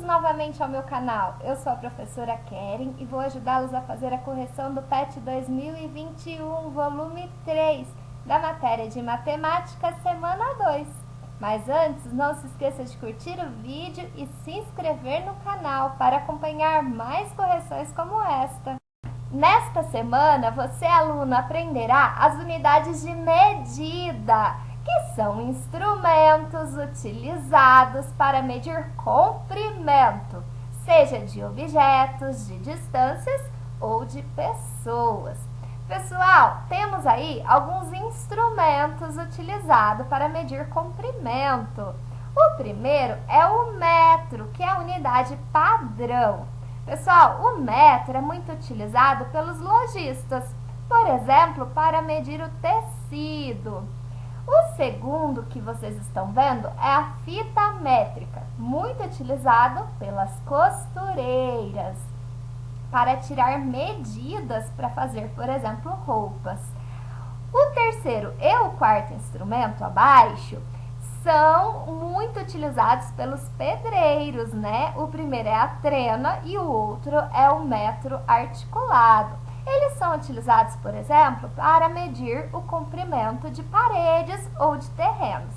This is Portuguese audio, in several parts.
novamente ao meu canal. Eu sou a professora Keren e vou ajudá-los a fazer a correção do PET 2021, volume 3, da matéria de Matemática, semana 2. Mas antes, não se esqueça de curtir o vídeo e se inscrever no canal para acompanhar mais correções como esta. Nesta semana, você, aluno, aprenderá as unidades de medida, que são instrumentos utilizados para medir comprimento, seja de objetos, de distâncias ou de pessoas. Pessoal, temos aí alguns instrumentos utilizados para medir comprimento. O primeiro é o metro, que é a unidade padrão. Pessoal, o metro é muito utilizado pelos lojistas, por exemplo, para medir o tecido. O segundo que vocês estão vendo é a fita métrica, muito utilizado pelas costureiras, para tirar medidas para fazer, por exemplo, roupas. O terceiro e o quarto instrumento abaixo são muito utilizados pelos pedreiros, né? O primeiro é a trena e o outro é o metro articulado. Eles são utilizados, por exemplo, para medir o comprimento de paredes ou de terrenos.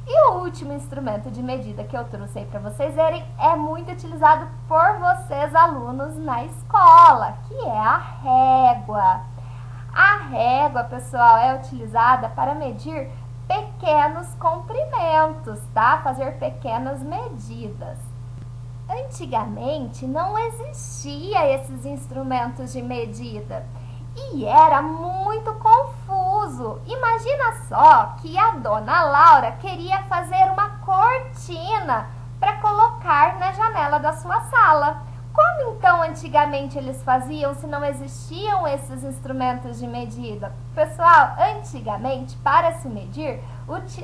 E o último instrumento de medida que eu trouxe aí para vocês verem é muito utilizado por vocês, alunos, na escola, que é a régua. A régua, pessoal, é utilizada para medir pequenos comprimentos, tá? Fazer pequenas medidas. Antigamente não existia esses instrumentos de medida e era muito confuso. Imagina só que a dona Laura queria fazer uma cortina para colocar na janela da sua sala. Como então antigamente eles faziam se não existiam esses instrumentos de medida? Pessoal, antigamente, para se medir,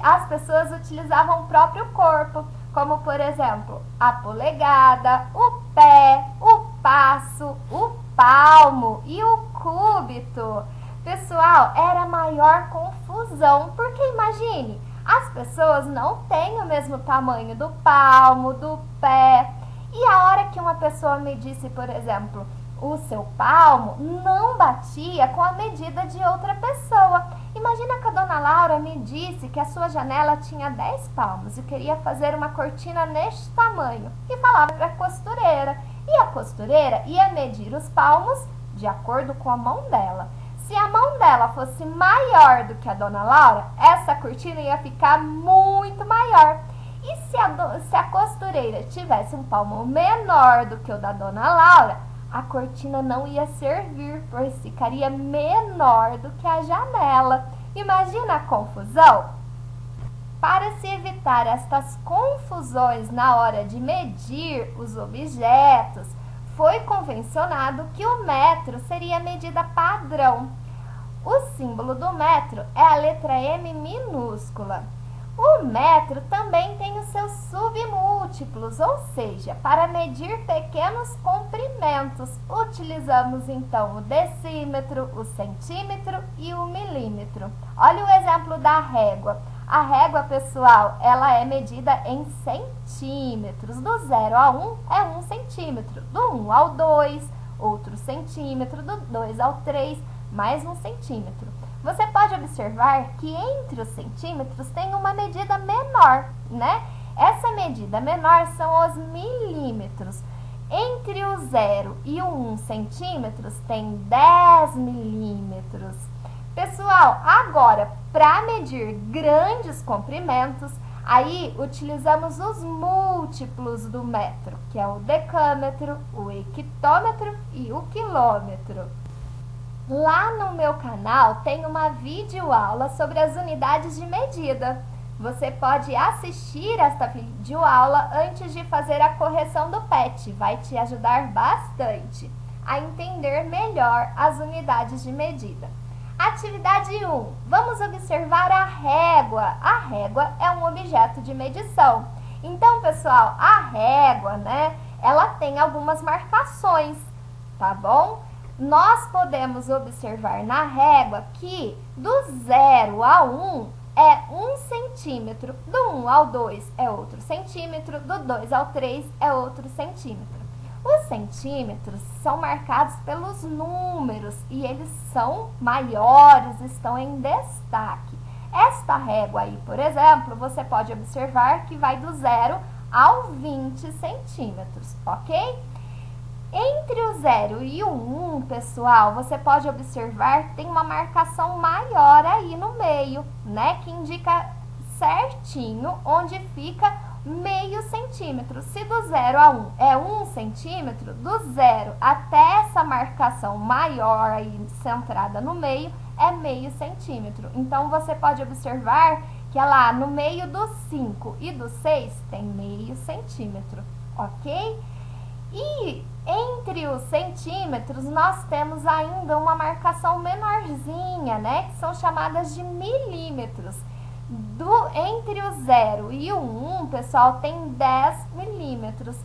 as pessoas utilizavam o próprio corpo, como por exemplo, a polegada, o pé, o passo, o palmo e o cúbito. Pessoal, era maior confusão, porque imagine, as pessoas não têm o mesmo tamanho do palmo, do pé. E a hora que uma pessoa medisse, por exemplo, o seu palmo, não batia com a medida de outra pessoa. Imagina que a dona Laura me disse que a sua janela tinha 10 palmos e queria fazer uma cortina neste tamanho. E falava para a costureira. E a costureira ia medir os palmos de acordo com a mão dela. Se a mão dela fosse maior do que a dona Laura, essa cortina ia ficar muito maior. E se a costureira tivesse um palmo menor do que o da dona Laura, a cortina não ia servir, pois ficaria menor do que a janela. Imagina a confusão? Para se evitar estas confusões na hora de medir os objetos, foi convencionado que o metro seria a medida padrão. O símbolo do metro é a letra M minúscula. O metro também tem os seus submúltiplos, ou seja, para medir pequenos comprimentos, utilizamos então o decímetro, o centímetro e o milímetro. Olha o exemplo da régua. A régua, pessoal, ela é medida em centímetros. Do 0 a 1 é 1 centímetro. Do 1 ao 2, outro centímetro. Do 2 ao 3, mais 1 centímetro. Você pode observar que entre os centímetros tem uma medida menor, né? Essa medida menor são os milímetros. Entre o 0 e o 1 centímetros tem 10 milímetros. Pessoal, agora, para medir grandes comprimentos, aí utilizamos os múltiplos do metro, que é o decâmetro, o hectômetro e o quilômetro. Lá no meu canal tem uma videoaula sobre as unidades de medida. Você pode assistir esta videoaula antes de fazer a correção do PET. Vai te ajudar bastante a entender melhor as unidades de medida. Atividade 1. Vamos observar a régua. A régua é um objeto de medição. Então, pessoal, a régua, né, ela tem algumas marcações, tá bom? Nós podemos observar na régua que do 0 a 1 é 1 centímetro. Do 1 ao 2 é outro centímetro. Do 2 ao 3 é outro centímetro. Os centímetros são marcados pelos números e eles são maiores, estão em destaque. Esta régua aí, por exemplo, você pode observar que vai do 0 ao 20 centímetros, ok? Entre o 0 e o 1, pessoal, você pode observar que tem uma marcação maior aí no meio, né? Que indica certinho onde fica meio centímetro. Se do 0 a 1 é 1 centímetro, do 0 até essa marcação maior aí centrada no meio é meio centímetro. Então, você pode observar que lá no meio do 5 e do 6 tem meio centímetro, ok? E entre os centímetros, nós temos ainda uma marcação menorzinha, né? Que são chamadas de milímetros. Entre o 0 e o 1, pessoal, tem 10 milímetros.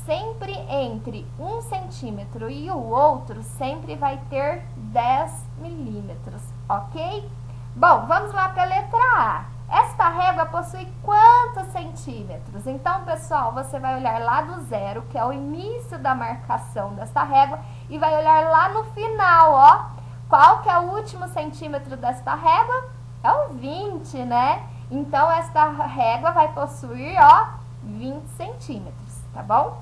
Sempre entre um centímetro e o outro, sempre vai ter 10 milímetros, ok? Bom, vamos lá para a letra A. Esta régua possui quantos centímetros? Então, pessoal, você vai olhar lá do 0, que é o início da marcação desta régua, e vai olhar lá no final, ó. Qual que é o último centímetro desta régua? É o 20, né? Então, esta régua vai possuir, ó, 20 centímetros, tá bom?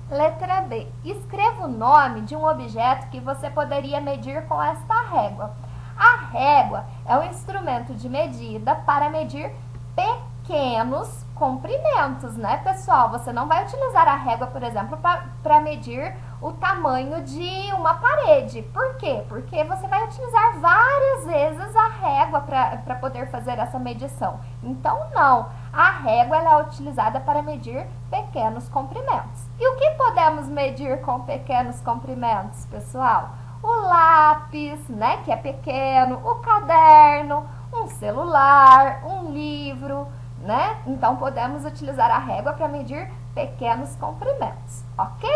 Letra B. Escreva o nome de um objeto que você poderia medir com esta régua. A régua é um instrumento de medida para medir pequenos comprimentos, né, pessoal? Você não vai utilizar a régua, por exemplo, para medir o tamanho de uma parede. Por quê? Porque você vai utilizar várias vezes a régua para poder fazer essa medição. Então, não. A régua ela é utilizada para medir pequenos comprimentos. E o que podemos medir com pequenos comprimentos, pessoal? O lápis, né, que é pequeno, o caderno, um celular, um livro, né? Então, podemos utilizar a régua para medir pequenos comprimentos, ok?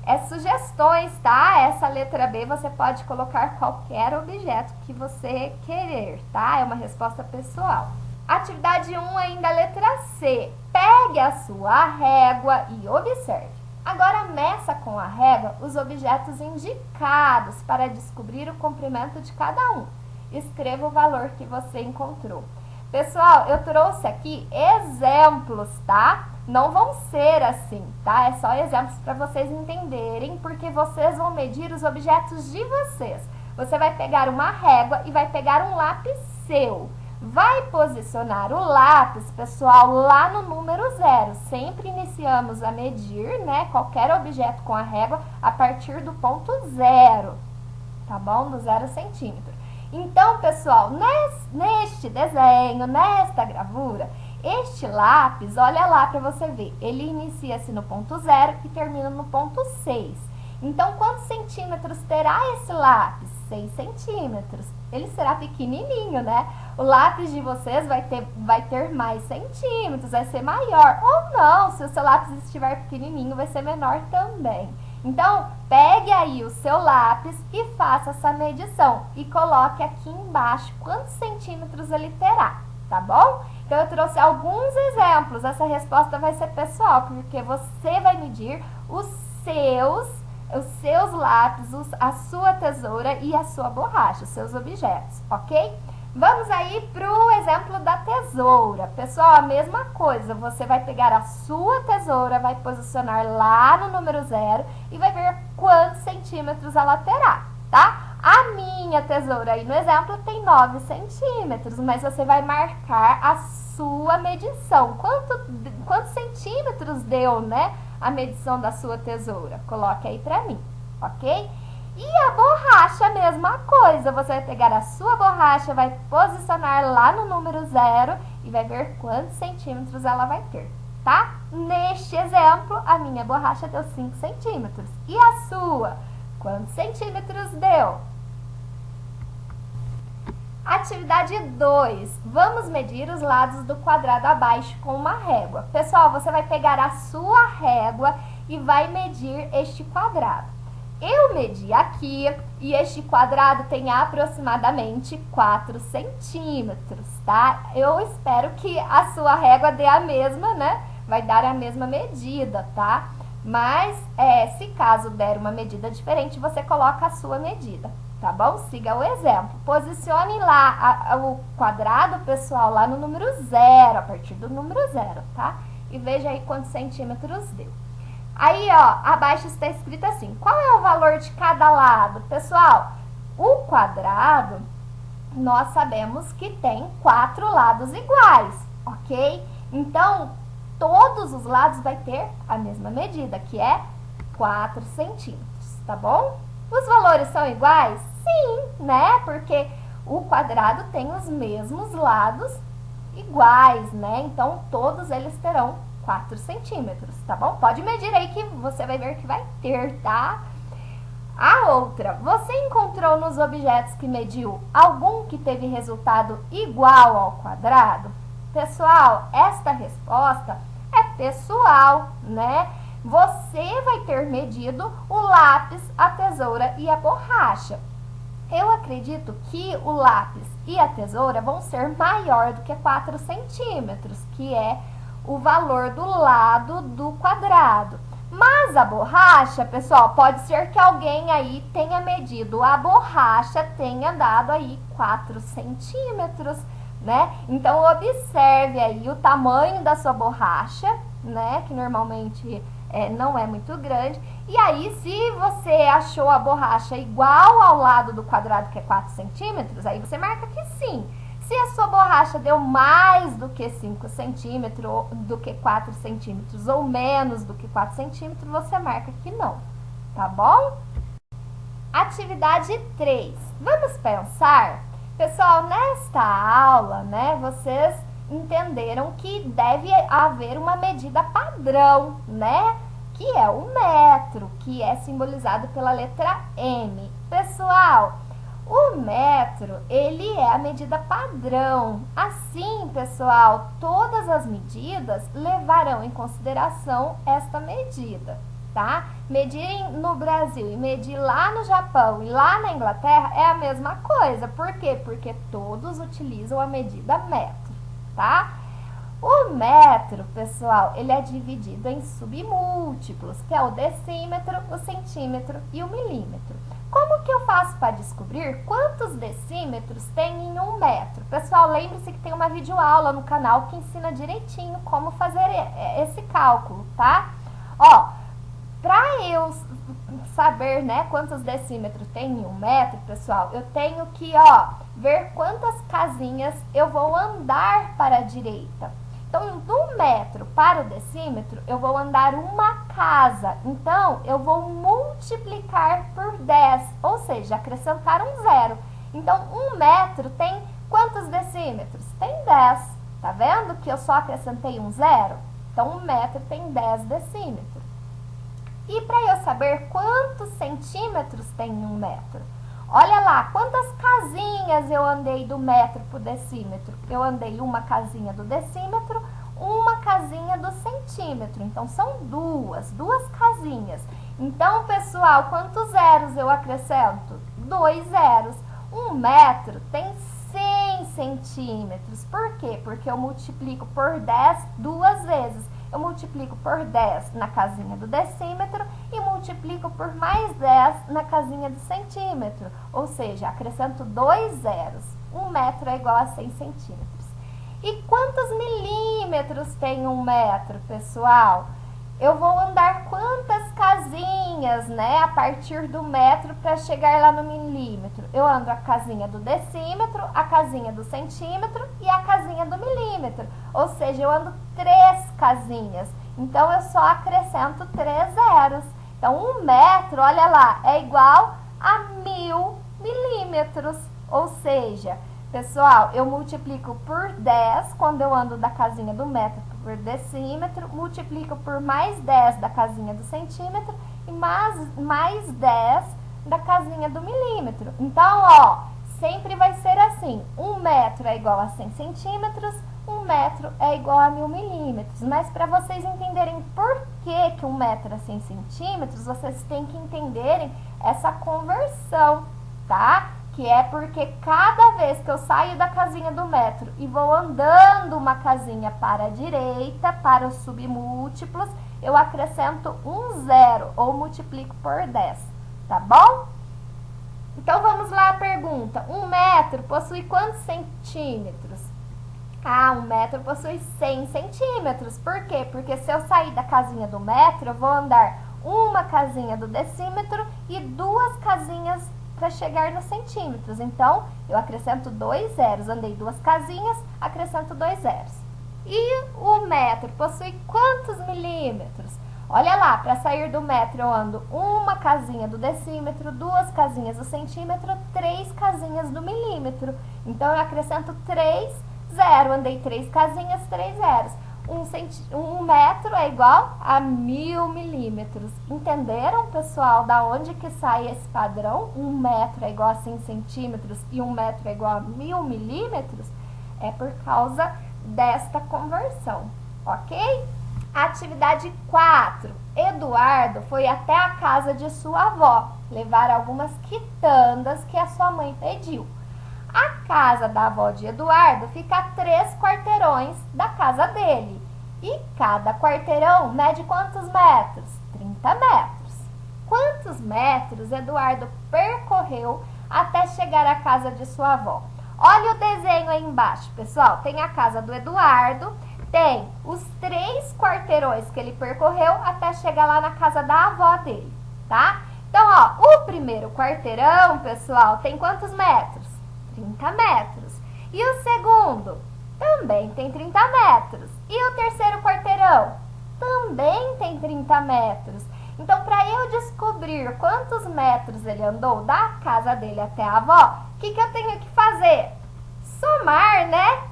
É sugestões, tá? Essa letra B você pode colocar qualquer objeto que você querer, tá? É uma resposta pessoal. Atividade 1, ainda a letra C. Pegue a sua régua e observe. Agora, meça com a régua os objetos indicados para descobrir o comprimento de cada um. Escreva o valor que você encontrou. Pessoal, eu trouxe aqui exemplos, tá? Não vão ser assim, tá? É só exemplos para vocês entenderem, porque vocês vão medir os objetos de vocês. Você vai pegar uma régua e vai pegar um lápis seu. Vai posicionar o lápis, pessoal, lá no número 0. Sempre iniciamos a medir, né, qualquer objeto com a régua a partir do ponto 0, tá bom? Do 0 centímetro. Então, pessoal, neste desenho, nesta gravura, este lápis, olha lá para você ver, ele inicia-se no ponto 0 e termina no ponto 6. Então, quantos centímetros terá esse lápis? 6 centímetros. Ele será pequenininho, né? O lápis de vocês vai ter mais centímetros, vai ser maior. Ou não, se o seu lápis estiver pequenininho, vai ser menor também. Então, pegue aí o seu lápis e faça essa medição. E coloque aqui embaixo quantos centímetros ele terá, tá bom? Então, eu trouxe alguns exemplos. Essa resposta vai ser pessoal, porque você vai medir os seus lápis, a sua tesoura e a sua borracha, os seus objetos, ok? Vamos aí para o exemplo da tesoura. Pessoal, a mesma coisa, você vai pegar a sua tesoura, vai posicionar lá no número 0 e vai ver quantos centímetros ela terá, tá? A minha tesoura aí no exemplo tem 9 centímetros, mas você vai marcar a sua medição. Quantos centímetros deu, né, a medição da sua tesoura? Coloque aí pra mim, ok? E a borracha, a mesma coisa. Você vai pegar a sua borracha, vai posicionar lá no número 0 e vai ver quantos centímetros ela vai ter, tá? Neste exemplo, a minha borracha deu 5 centímetros. E a sua? Quantos centímetros deu? Atividade 2. Vamos medir os lados do quadrado abaixo com uma régua. Pessoal, você vai pegar a sua régua e vai medir este quadrado. eu medi aqui e este quadrado tem aproximadamente 4 centímetros, tá? Eu espero que a sua régua dê a mesma, né? Vai dar a mesma medida, tá? Mas, se caso der uma medida diferente, você coloca a sua medida, tá bom? Siga o exemplo. Posicione lá o quadrado, pessoal, lá no número 0, a partir do número 0, tá? E veja aí quantos centímetros deu. Aí, ó, abaixo está escrito assim, qual é o valor de cada lado? Pessoal, o quadrado, nós sabemos que tem 4 lados iguais, ok? Então, todos os lados vai ter a mesma medida, que é 4 centímetros, tá bom? Os valores são iguais? Sim, né? Porque o quadrado tem os mesmos lados iguais, né? Então, todos eles terão 4 centímetros, tá bom? Pode medir aí que você vai ver que vai ter, tá? A outra, você encontrou nos objetos que mediu algum que teve resultado igual ao quadrado? Pessoal, esta resposta é pessoal, né? Você vai ter medido o lápis, a tesoura e a borracha. Eu acredito que o lápis e a tesoura vão ser maior do que 4 centímetros, que é o valor do lado do quadrado. Mas a borracha, pessoal, pode ser que alguém aí tenha medido a borracha, tenha dado aí 4 centímetros, né? Então, observe aí o tamanho da sua borracha, né? Que normalmente não é muito grande. E aí, se você achou a borracha igual ao lado do quadrado, que é 4 centímetros, aí você marca que sim. Se a sua borracha deu mais do que 5 centímetros, do que 4 centímetros, ou menos do que 4 centímetros, você marca que não, tá bom? Atividade 3. Vamos pensar? Pessoal, nesta aula, né, vocês entenderam que deve haver uma medida padrão, né? Que é o metro, que é simbolizado pela letra M. Pessoal, o metro, ele é a medida padrão. Assim, pessoal, todas as medidas levarão em consideração esta medida, tá? Medir no Brasil e medir lá no Japão e lá na Inglaterra é a mesma coisa. Por quê? Porque todos utilizam a medida metro, tá? O metro, pessoal, ele é dividido em submúltiplos, que é o decímetro, o centímetro e o milímetro. Como que eu faço para descobrir quantos decímetros tem em um metro? Pessoal, lembre-se que tem uma videoaula no canal que ensina direitinho como fazer esse cálculo, tá? Ó, para eu saber, né, quantos decímetros tem em um metro, pessoal, eu tenho que, ó, ver quantas casinhas eu vou andar para a direita. Então, do metro para o decímetro, eu vou andar uma casa. Então, eu vou multiplicar por 10, ou seja, acrescentar um zero. Então, um metro tem quantos decímetros? Tem 10. Tá vendo que eu só acrescentei um zero? Então, um metro tem 10 decímetros. E para eu saber quantos centímetros tem em um metro? Olha lá, quantas casinhas eu andei do metro para o decímetro? Eu andei uma casinha do decímetro, uma casinha do centímetro. Então, são duas casinhas. Então, pessoal, quantos zeros eu acrescento? 2 zeros. Um metro tem 100 centímetros. Por quê? Porque eu multiplico por 10 duas vezes. Eu multiplico por 10 na casinha do decímetro e multiplico por mais 10 na casinha do centímetro. Ou seja, acrescento 2 zeros. Um metro é igual a 100 centímetros. E quantos milímetros tem um metro, pessoal? Eu vou andar quantas casinhas, né, a partir do metro para chegar lá no milímetro? Eu ando a casinha do decímetro, a casinha do centímetro e a casinha do milímetro. Ou seja, eu ando 3 casinhas. Então, eu só acrescento 3 zeros. Então, um metro, olha lá, é igual a 1000 milímetros. Ou seja, pessoal, eu multiplico por 10 quando eu ando da casinha do metro por decímetro, multiplico por mais 10 da casinha do centímetro e mais 10 da casinha do milímetro. Então, ó, sempre vai ser assim, 1 metro é igual a 100 centímetros, 1 metro é igual a 1000 milímetros. Mas para vocês entenderem por que que 1 metro é 100 centímetros, vocês têm que entenderem essa conversão, tá? Que é porque cada vez que eu saio da casinha do metro e vou andando uma casinha para a direita, para os submúltiplos, eu acrescento um zero ou multiplico por 10, tá bom? Então, vamos lá a pergunta. 1 metro possui quantos centímetros? Ah, 1 metro possui 100 centímetros. Por quê? Porque se eu sair da casinha do metro, eu vou andar uma casinha do decímetro e 2 casinhas para chegar nos centímetros. Então, eu acrescento 2 zeros. Andei 2 casinhas, acrescento 2 zeros. E o metro possui quantos milímetros? Olha lá, para sair do metro eu ando uma casinha do decímetro, 2 casinhas do centímetro, 3 casinhas do milímetro. Então, eu acrescento 3 zeros. Andei 3 casinhas, 3 zeros. 1 metro é igual a 1000 milímetros. Entenderam, pessoal, da onde que sai esse padrão? 1 metro é igual a 100 centímetros e 1 metro é igual a 1000 milímetros? É por causa desta conversão, ok? Atividade 4. Eduardo foi até a casa de sua avó levar algumas quitandas que a sua mãe pediu. A casa da avó de Eduardo fica a 3 quarteirões da casa dele. E cada quarteirão mede quantos metros? 30 metros. Quantos metros Eduardo percorreu até chegar à casa de sua avó? Olha o desenho aí embaixo, pessoal. Tem a casa do Eduardo, tem os 3 quarteirões que ele percorreu até chegar lá na casa da avó dele, tá? Então, ó, o primeiro quarteirão, pessoal, tem quantos metros? 30 metros. E o segundo? Também tem 30 metros. E o terceiro quarteirão? Também tem 30 metros. Então, para eu descobrir quantos metros ele andou da casa dele até a avó, o que eu tenho que fazer? Somar, né?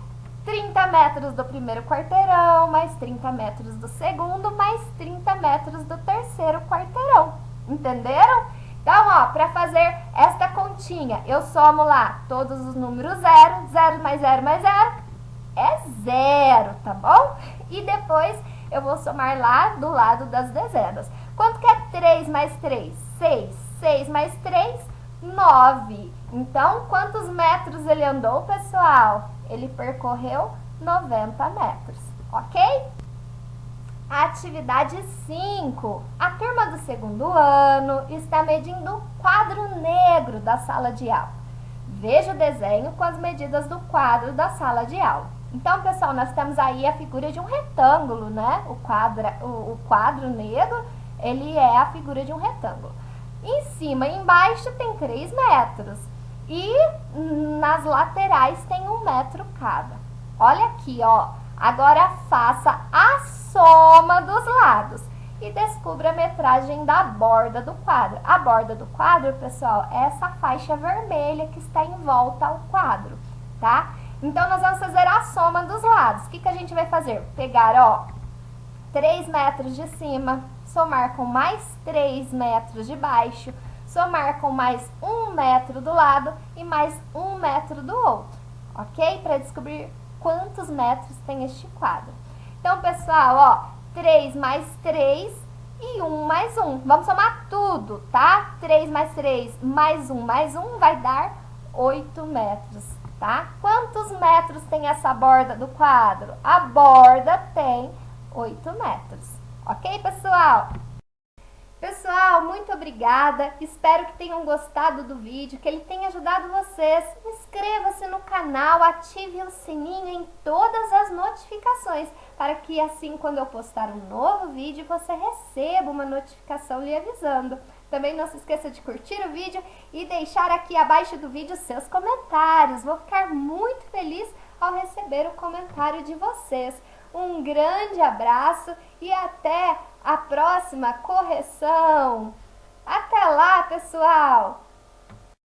30 metros do primeiro quarteirão, mais 30 metros do segundo, mais 30 metros do terceiro quarteirão. Entenderam? Então, ó, para fazer esta continha, eu somo lá todos os números 0, 0 mais 0 mais 0 é 0, tá bom? E depois eu vou somar lá do lado das dezenas. Quanto que é 3 mais 3? 6. 6 mais 3, 9. Então, quantos metros ele andou, pessoal? Ele percorreu 90 metros, ok? Atividade 5. A turma do segundo ano está medindo o quadro negro da sala de aula. Veja o desenho com as medidas do quadro da sala de aula. Então, pessoal, nós temos aí a figura de um retângulo, né? O quadro negro, ele é a figura de um retângulo. Em cima e embaixo tem 3 metros. E nas laterais tem 1 metro cada. Olha aqui, ó. Agora faça a soma dos lados e descubra a metragem da borda do quadro. A borda do quadro, pessoal, é essa faixa vermelha que está em volta ao quadro, tá? Então, nós vamos fazer a soma dos lados. O que a gente vai fazer? Pegar, ó, 3 metros de cima, somar com mais 3 metros de baixo, somar com mais 1 metro do lado e mais 1 metro do outro, ok? Para descobrir quantos metros tem este quadro. Então, pessoal, ó, 3 mais 3 e 1 mais 1. Vamos somar tudo, tá? 3 mais 1 vai dar 8 metros, tá? Quantos metros tem essa borda do quadro? A borda tem 8 metros, ok, pessoal? Pessoal, muito obrigada, espero que tenham gostado do vídeo, que ele tenha ajudado vocês. Inscreva-se no canal, ative o sininho em todas as notificações, para que assim, quando eu postar um novo vídeo, você receba uma notificação lhe avisando. Também não se esqueça de curtir o vídeo e deixar aqui abaixo do vídeo seus comentários. Vou ficar muito feliz ao receber o comentário de vocês. Um grande abraço e até a próxima correção. Até lá, pessoal!